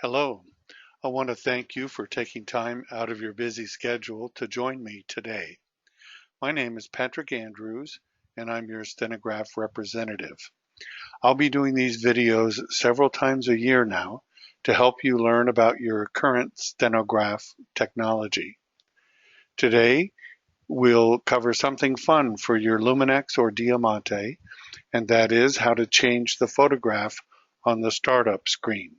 Hello. I want to thank you for taking time out of your busy schedule to join me today. My name is Patrick Andrews, and I'm your stenograph representative. I'll be doing these videos several times a year now to help you learn about your current stenograph technology. Today, we'll cover something fun for your Luminex or Diamante, and that is how to change the photograph on the startup screen.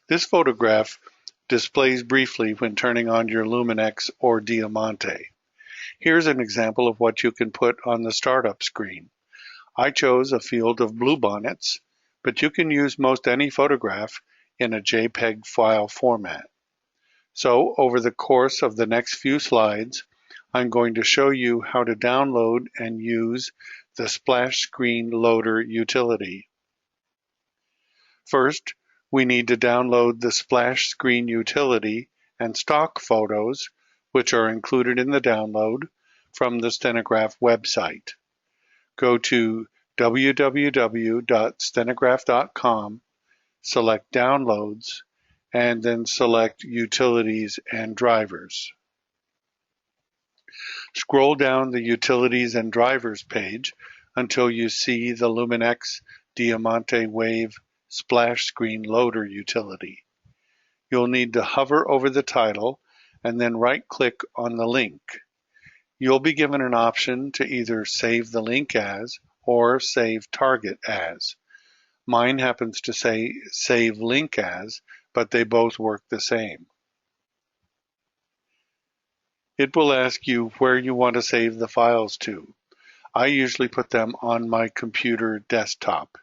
This photograph displays briefly when turning on your Luminex or Diamante. Here's an example of what you can put on the startup screen. I chose a field of bluebonnets, but you can use most any photograph in a JPEG file format. So over the course of the next few slides, I'm going to show you how to download and use the Splash Screen Loader utility. First, we need to download the splash screen utility and stock photos, which are included in the download, from the Stenograph website. Go to www.stenograph.com, select Downloads, and then select Utilities and Drivers. Scroll down the Utilities and Drivers page until you see the Luminex Diamante Wave Splash Screen Loader utility. You'll need to hover over the title and then right-click on the link. You'll be given an option to either save the link as or save target as. Mine happens to say save link as, but they both work the same. It will ask you where you want to save the files to. I usually put them on my computer desktop.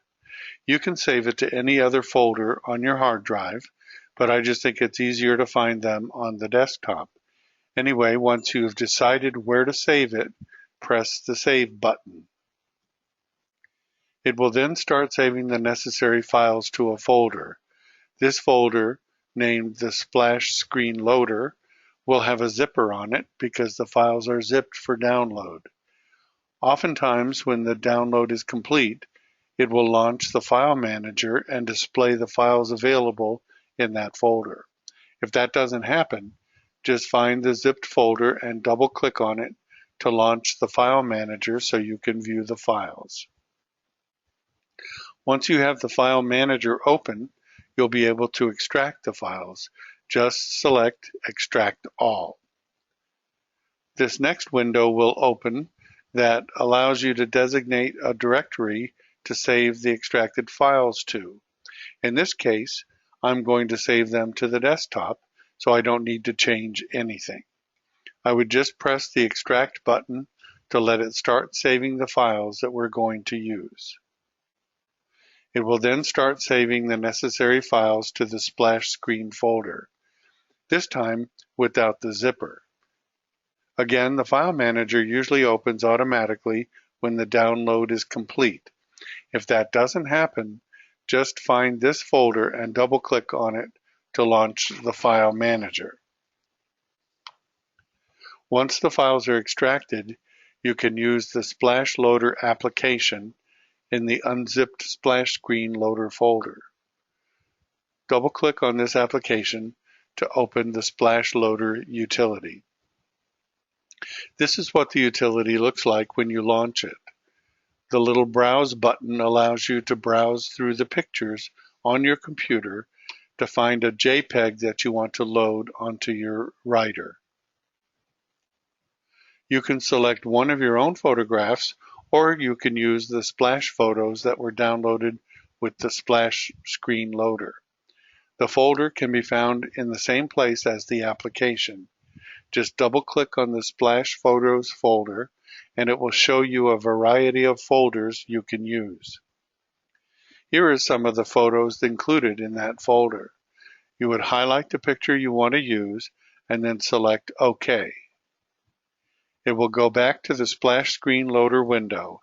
You can save it to any other folder on your hard drive, but I just think it's easier to find them on the desktop. Anyway, once you have decided where to save it, press the Save button. It will then start saving the necessary files to a folder. This folder, named the Splash Screen Loader, will have a zipper on it because the files are zipped for download. Oftentimes, when the download is complete, it will launch the file manager and display the files available in that folder. If that doesn't happen, just find the zipped folder and double-click on it to launch the file manager so you can view the files. Once you have the file manager open, you'll be able to extract the files. Just select Extract All. This next window will open that allows you to designate a directory to save the extracted files to. In this case, I'm going to save them to the desktop, so I don't need to change anything. I would just press the Extract button to let it start saving the files that we're going to use. It will then start saving the necessary files to the splash screen folder, this time without the zipper. Again, the file manager usually opens automatically when the download is complete. If that doesn't happen, just find this folder and double-click on it to launch the file manager. Once the files are extracted, you can use the Splash Loader application in the unzipped Splash Screen Loader folder. Double-click on this application to open the Splash Loader utility. This is what the utility looks like when you launch it. The little Browse button allows you to browse through the pictures on your computer to find a JPEG that you want to load onto your writer. You can select one of your own photographs, or you can use the splash photos that were downloaded with the Splash Screen Loader. The folder can be found in the same place as the application. Just double-click on the Splash Photos folder, and it will show you a variety of folders you can use. Here are some of the photos included in that folder. You would highlight the picture you want to use and then select OK. It will go back to the Splash Screen Loader window.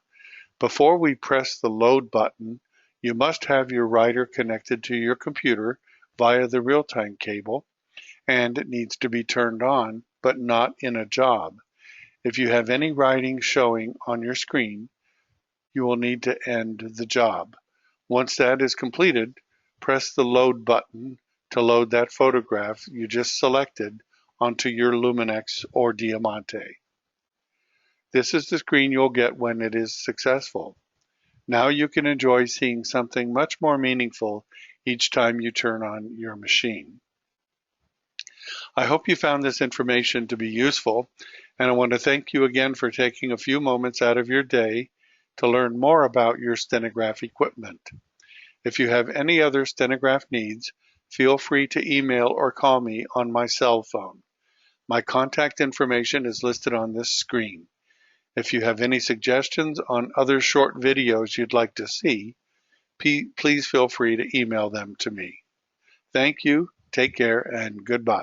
Before we press the Load button, you must have your writer connected to your computer via the real-time cable, and it needs to be turned on, but not in a job. If you have any writing showing on your screen, you will need to end the job. Once that is completed, press the load button to load that photograph you just selected onto your Luminex or Diamante. This is the screen you'll get when it is successful. Now you can enjoy seeing something much more meaningful each time you turn on your machine. I hope you found this information to be useful, and I want to thank you again for taking a few moments out of your day to learn more about your stenograph equipment. If you have any other stenograph needs, feel free to email or call me on my cell phone. My contact information is listed on this screen. If you have any suggestions on other short videos you'd like to see, please feel free to email them to me. Thank you, take care, and goodbye.